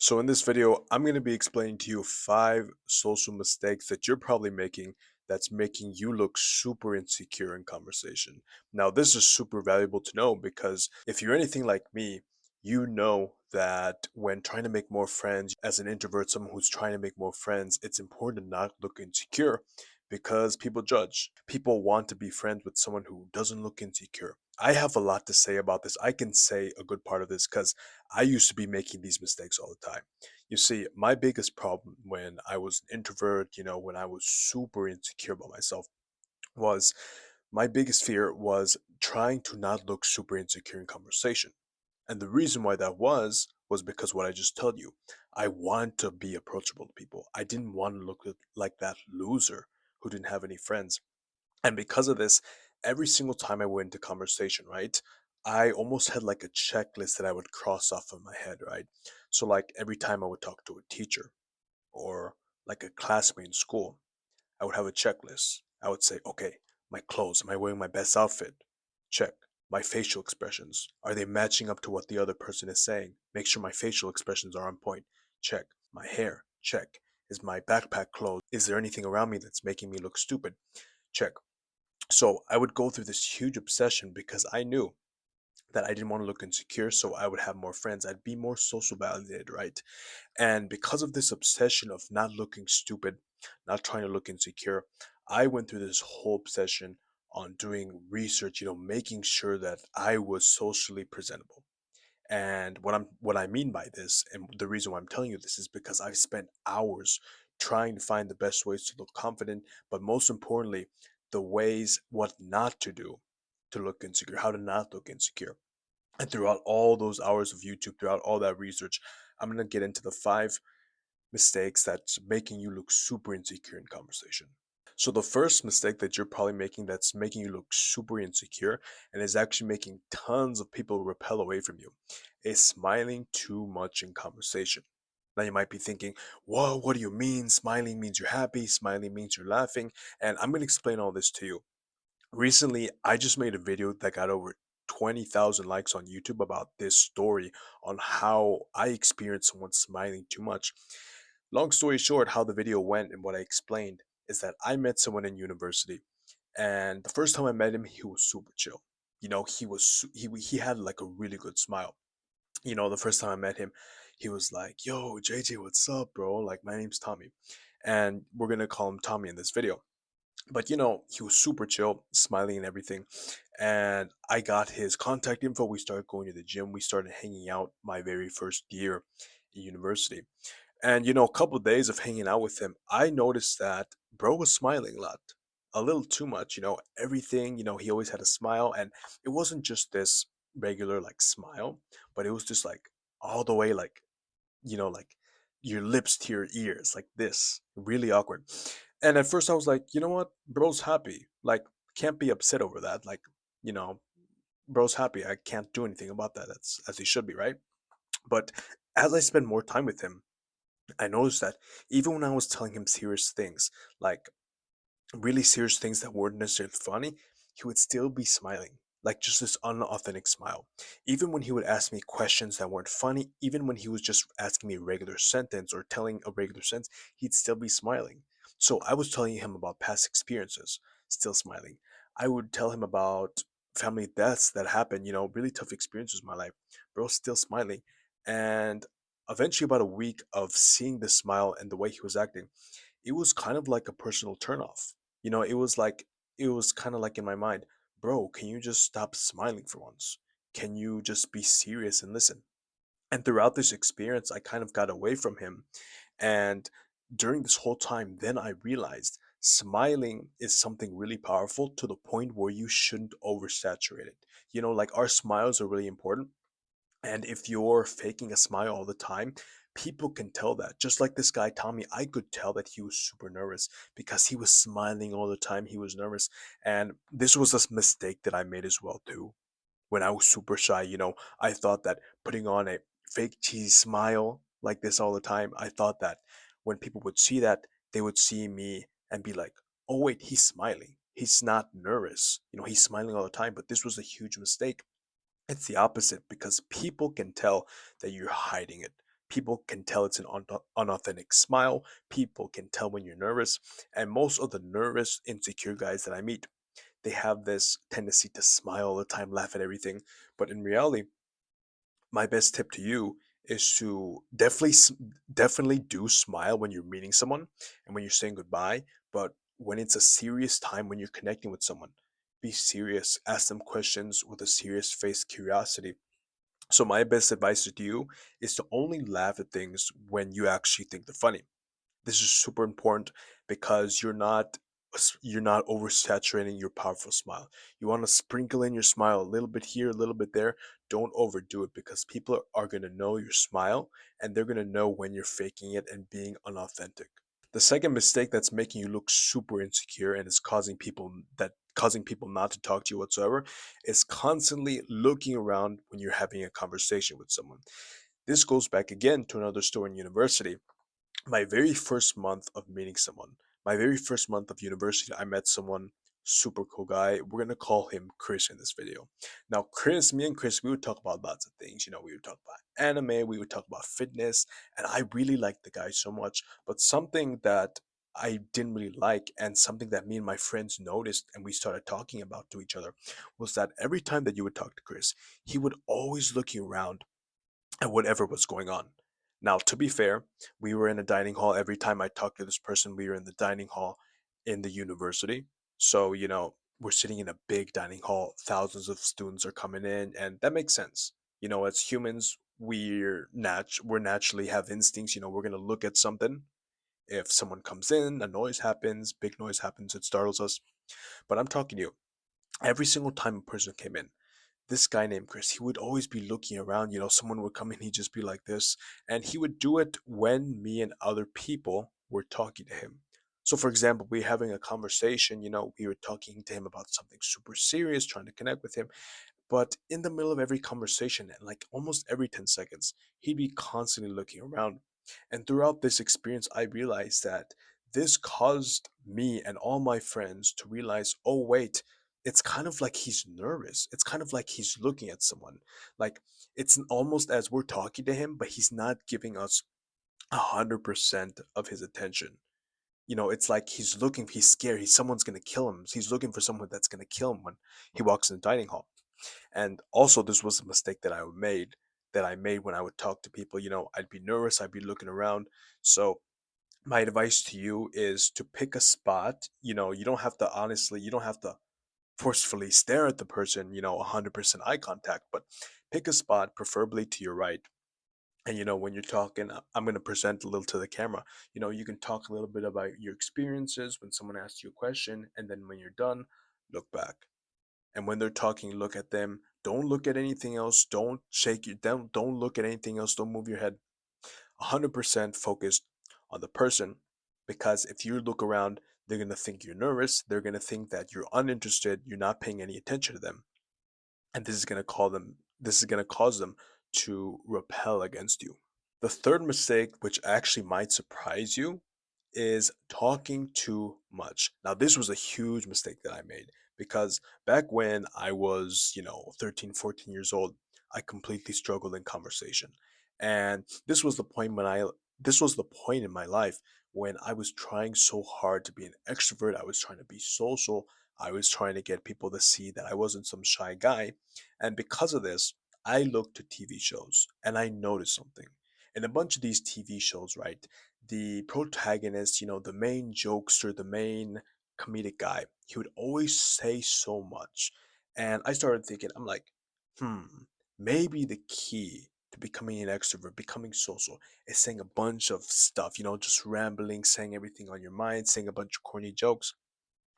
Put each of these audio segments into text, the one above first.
So in this video, I'm going to be explaining to you 5 social mistakes that you're probably making that's making you look super insecure in conversation. Now, this is super valuable to know because if you're anything like me, you know that when trying to make more friends, as an introvert, someone who's trying to make more friends, it's important to not look insecure because people judge. People want to be friends with someone who doesn't look insecure. I have a lot to say about this. I can say a good part of this because I used to be making these mistakes all the time. You see, my biggest problem when I was an introvert, when I was super insecure about myself, was my biggest fear was trying to not look super insecure in conversation. And the reason why that was because what I just told you. I want to be approachable to people. I didn't want to look like that loser who didn't have any friends. And because of this, every single time I went into conversation, right, I almost had like a checklist that I would cross off of my head, right? So, like every time I would talk to a teacher or like a classmate in school, I would have a checklist. I would say, okay, my clothes, am I wearing my best outfit? Check. My facial expressions, are they matching up to what the other person is saying? Make sure my facial expressions are on point. Check. My hair, check. Is my backpack closed? Is there anything around me that's making me look stupid? Check. So I would go through this huge obsession because I knew that I didn't want to look insecure, so I would have more friends. I'd be more social validated, right? And because of this obsession of not looking stupid, not trying to look insecure, I went through this whole obsession on doing research, making sure that I was socially presentable. And what I mean by this, and the reason why I'm telling you this is because I've spent hours trying to find the best ways to look confident, but most importantly, the ways what not to do to look insecure, how to not look insecure. And throughout all those hours of YouTube, throughout all that research, I'm gonna get into the 5 mistakes that's making you look super insecure in conversation. So the first mistake that you're probably making that's making you look super insecure and is actually making tons of people repel away from you is smiling too much in conversation. Now you might be thinking, whoa, what do you mean? Smiling means you're happy, smiling means you're laughing. And I'm gonna explain all this to you. Recently, I just made a video that got over 20,000 likes on YouTube about this story on how I experienced someone smiling too much. Long story short, how the video went and what I explained is that I met someone in university, and the first time I met him, he was super chill. He was he had like a really good smile. The first time I met him, he was like, "Yo, JJ, what's up, bro? Like, my name's Tommy, and we're gonna call him Tommy in this video." But he was super chill, smiling and everything. And I got his contact info. We started going to the gym. We started hanging out my very first year in university. And a couple of days of hanging out with him, I noticed that bro was smiling a lot, a little too much. Everything. He always had a smile, and it wasn't just this regular like smile, but it was just like all the way like your lips to your ears, like this, really awkward. And at first I was like, you know what, bro's happy. Like, can't be upset over that. Like, you know, bro's happy. I can't do anything about that. That's as he should be, right? But as I spent more time with him, I noticed that even when I was telling him serious things, like really serious things that weren't necessarily funny, he would still be smiling, like just this unauthentic smile. Even when he would ask me questions that weren't funny, even when he was just asking me a regular sentence or telling a regular sentence, he'd still be smiling. So I was telling him about past experiences, still smiling. I would tell him about family deaths that happened, really tough experiences in my life. Bro, still smiling. And eventually, about a week of seeing the smile and the way he was acting, it was kind of like a personal turnoff. It was kind of like in my mind, bro, can you just stop smiling for once? Can you just be serious and listen? And throughout this experience, I kind of got away from him. And during this whole time, then I realized smiling is something really powerful to the point where you shouldn't oversaturate it. Like our smiles are really important, and if you're faking a smile all the time, people can tell that. Just like this guy, Tommy, I could tell that he was super nervous because he was smiling all the time. He was nervous. And this was a mistake that I made as well, too. When I was super shy, I thought that putting on a fake cheese smile like this all the time, I thought that when people would see that, they would see me and be like, oh, wait, he's smiling. He's not nervous. He's smiling all the time. But this was a huge mistake. It's the opposite because people can tell that you're hiding it. People can tell it's an unauthentic smile. People can tell when you're nervous. And most of the nervous, insecure guys that I meet, they have this tendency to smile all the time, laugh at everything. But in reality, my best tip to you is to definitely do smile when you're meeting someone and when you're saying goodbye. But when it's a serious time, when you're connecting with someone, be serious. Ask them questions with a serious face curiosity. So my best advice to you is to only laugh at things when you actually think they're funny. This is super important because you're not oversaturating your powerful smile. You want to sprinkle in your smile a little bit here, a little bit there. Don't overdo it because people are going to know your smile and they're going to know when you're faking it and being unauthentic. The second mistake that's making you look super insecure and is causing people not to talk to you whatsoever is constantly looking around when you're having a conversation with someone. This goes back again to another story in university. My very first month of meeting someone, my very first month of university, I met someone, super cool guy. We're gonna call him Chris in this video. Now, me and Chris, we would talk about lots of things. We would talk about anime, we would talk about fitness, and I really liked the guy so much. But something that I didn't really like, and something that me and my friends noticed and we started talking about to each other, was that every time that you would talk to Chris, he would always looking around at whatever was going on. Now, to be fair, we were in a dining hall. Every time I talked to this person, we were in the dining hall in the university. So, we're sitting in a big dining hall, thousands of students are coming in, and that makes sense. As humans, we're naturally have instincts. We're gonna look at something. If someone comes in, a noise happens, big noise happens, it startles us. But I'm talking to you. Every single time a person came in, this guy named Chris, he would always be looking around. Someone would come in, he'd just be like this. And he would do it when me and other people were talking to him. So, for example, we having a conversation, we were talking to him about something super serious, trying to connect with him. But in the middle of every conversation, and like almost every 10 seconds, he'd be constantly looking around. And throughout this experience, I realized that this caused me and all my friends to realize, oh, wait, it's kind of like he's nervous. It's kind of like he's looking at someone. Like it's almost as we're talking to him, but he's not giving us 100% of his attention. It's like he's scared. Someone's gonna kill him. He's looking for someone that's gonna kill him when he walks in the dining hall. And also, this was a mistake that I made when I would talk to people. I'd be nervous, I'd be looking around. So my advice to you is to pick a spot. You don't have to forcefully stare at the person, 100% eye contact, but pick a spot, preferably to your right. And when you're talking, I'm going to present a little to the camera. You can talk a little bit about your experiences when someone asks you a question, and then when you're done, look back. And when they're talking, look at them. Don't look at anything else. Don't look at anything else. Don't move your head. 100% focused on the person, because if you look around, they're going to think you're nervous. They're going to think that you're uninterested, you're not paying any attention to them. And this is going to cause them to repel against you. The third mistake, which actually might surprise you, is talking too much. Now, this was a huge mistake that I made because back when I was, 13, 14 years old, I completely struggled in conversation. And this was the point in my life when I was trying so hard to be an extrovert. I was trying to be social. I was trying to get people to see that I wasn't some shy guy. And because of this, I looked to TV shows and I noticed something. In a bunch of these TV shows, right? The protagonist, the main jokester, the main comedic guy, he would always say so much. And I started thinking, I'm like, hmm, maybe the key to becoming an extrovert, becoming social, is saying a bunch of stuff, just rambling, saying everything on your mind, saying a bunch of corny jokes.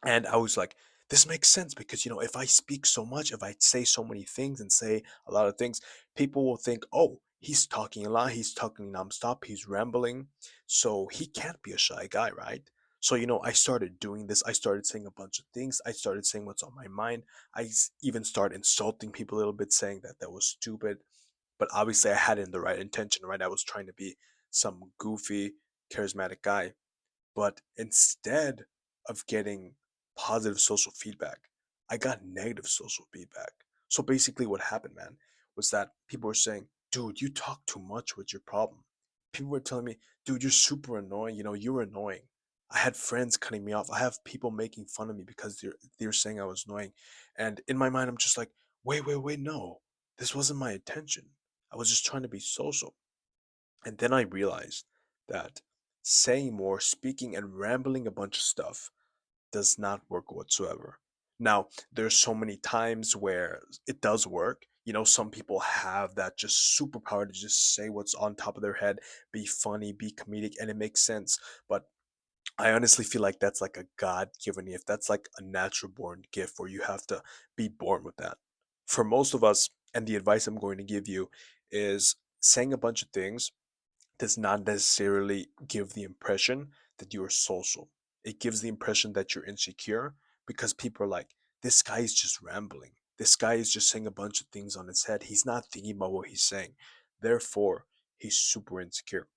And I was like, this makes sense because, if I speak so much, if I say so many things and say a lot of things, people will think, oh, he's talking a lot, he's talking nonstop, he's rambling. So he can't be a shy guy, right? So, I started doing this. I started saying a bunch of things. I started saying what's on my mind. Even started insulting people a little bit, saying that that was stupid. But obviously, I had it in the right intention, right? I was trying to be some goofy, charismatic guy. But instead of getting positive social feedback, I got negative social feedback. So basically, what happened, man, was that people were saying, dude, you talk too much with your problem. People were telling me, dude, you're super annoying. You're annoying. I had friends cutting me off. I have people making fun of me because they're saying I was annoying. And in my mind, I'm just like, wait, wait, wait, no. This wasn't my intention. I was just trying to be social. And then I realized that saying more, speaking and rambling a bunch of stuff does not work whatsoever. Now, there's so many times where it does work. Some people have that just superpower to just say what's on top of their head, be funny, be comedic, and it makes sense. But I honestly feel like that's like a God given gift. That's like a natural born gift where you have to be born with that. For most of us, and the advice I'm going to give you is saying a bunch of things does not necessarily give the impression that you are social. It gives the impression that you're insecure because people are like, this guy is just rambling. This guy is just saying a bunch of things on his head. He's not thinking about what he's saying. Therefore, he's super insecure.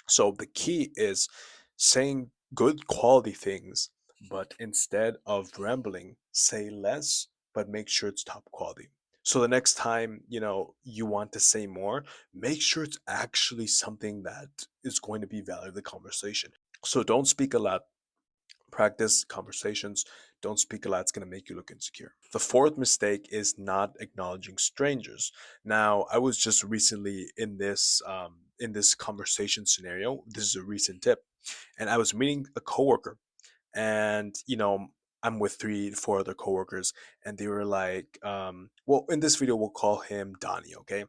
So the key is saying good quality things, but instead of rambling, say less, but make sure it's top quality. So the next time, you want to say more, make sure it's actually something that is going to be value of the conversation. So don't speak a lot. Practice conversations. Don't speak a lot. It's going to make you look insecure. The fourth mistake is not acknowledging strangers. Now, I was just recently in this conversation scenario. This is a recent tip, and I was meeting a coworker, and I'm with three, four other coworkers, and they were like, well, in this video, we'll call him Donnie. Okay,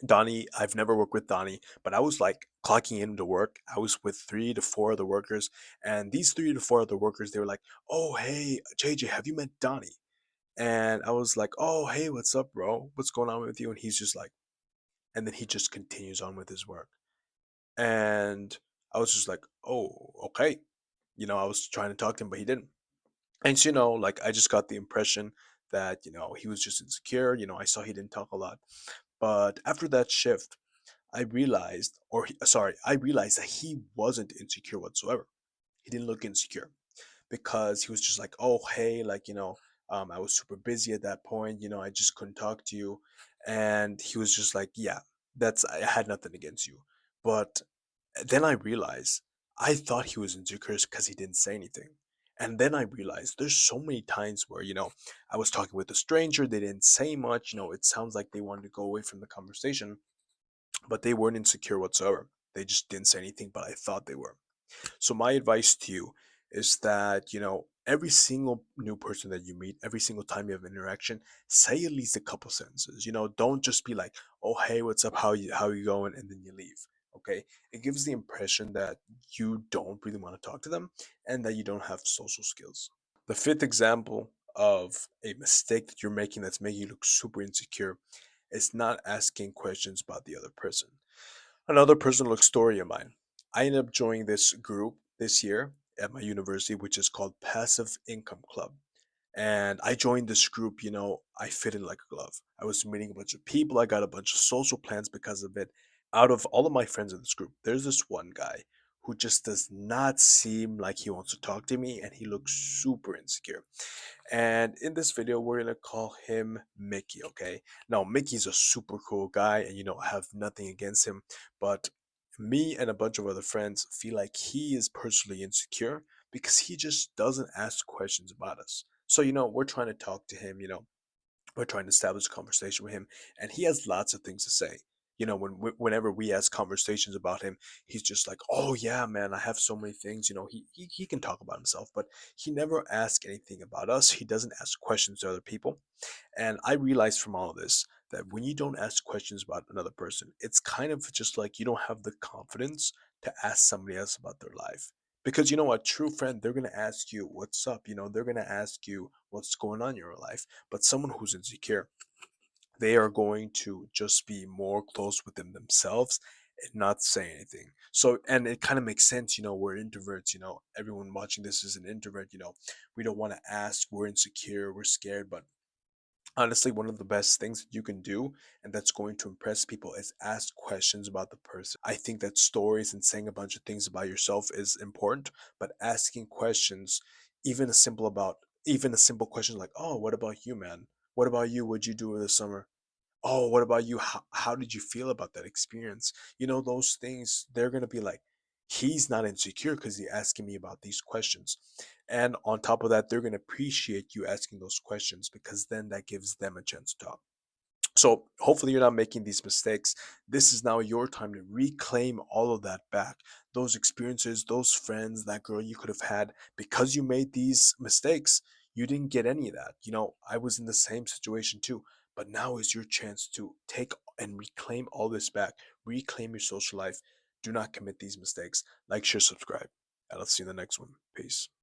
Donnie, I've never worked with Donnie, but I was like clocking in to work. I was with three to four other workers, and these three to four other workers, they were like, "Oh, hey, JJ, have you met Donnie?" And I was like, "Oh, hey, what's up, bro? What's going on with you?" And he's just like, and then he just continues on with his work. And I was just like, "Oh, okay." I was trying to talk to him, but he didn't. And like I just got the impression that, he was just insecure. I saw he didn't talk a lot. But after that shift, I realized that he wasn't insecure whatsoever. He didn't look insecure because he was just like, oh, hey, like, I was super busy at that point. I just couldn't talk to you. And he was just like, yeah, I had nothing against you. But then I realized I thought he was insecure because he didn't say anything. And then I realized there's so many times where, I was talking with a stranger, they didn't say much, it sounds like they wanted to go away from the conversation, but they weren't insecure whatsoever. They just didn't say anything, but I thought they were. So my advice to you is that, every single new person that you meet, every single time you have an interaction, say at least a couple sentences. Don't just be like, "Oh, hey, what's up? How you going?" and then you leave. Okay? It gives the impression that you don't really want to talk to them and that you don't have social skills. The fifth example of a mistake that you're making that's making you look super insecure is not asking questions about the other person. Another personal story of mine. I ended up joining this group this year at my university, which is called Passive Income Club. And I joined this group, I fit in like a glove. I was meeting a bunch of people. I got a bunch of social plans because of it. Out of all of my friends in this group, there's this one guy who just does not seem like he wants to talk to me, and he looks super insecure. And in this video, we're gonna call him Mickey, okay? Now, Mickey's a super cool guy, and I have nothing against him, but me and a bunch of other friends feel like he is personally insecure because he just doesn't ask questions about us. So, we're trying to talk to him, we're trying to establish a conversation with him, and he has lots of things to say. Whenever we ask conversations about him, he's just like, "Oh yeah, man, I have so many things." He can talk about himself, but he never asks anything about us. He doesn't ask questions to other people. And I realized from all of this that when you don't ask questions about another person, it's kind of just like you don't have the confidence to ask somebody else about their life. Because a true friend, they're going to ask you, "What's up?" They're going to ask you, "What's going on in your life?" But someone who's insecure, they are going to just be more close with themselves and not say anything. So, and it kind of makes sense, we're introverts, everyone watching this is an introvert, we don't want to ask, we're insecure, we're scared, but honestly, one of the best things that you can do and that's going to impress people is ask questions about the person. I think that stories and saying a bunch of things about yourself is important, but asking questions, even a simple question like, "Oh, what about you, man? What about you? What'd you do this summer?" "Oh, what about you? How did you feel about that experience?" Those things, they're going to be like, he's not insecure because he's asking me about these questions. And on top of that, they're going to appreciate you asking those questions because then that gives them a chance to talk. So hopefully you're not making these mistakes. This is now your time to reclaim all of that back. Those experiences, those friends, that girl you could have had because you made these mistakes. You didn't get any of that. I was in the same situation too. But now is your chance to take and reclaim all this back. Reclaim your social life. Do not commit these mistakes. Like, share, subscribe. And I'll see you in the next one. Peace.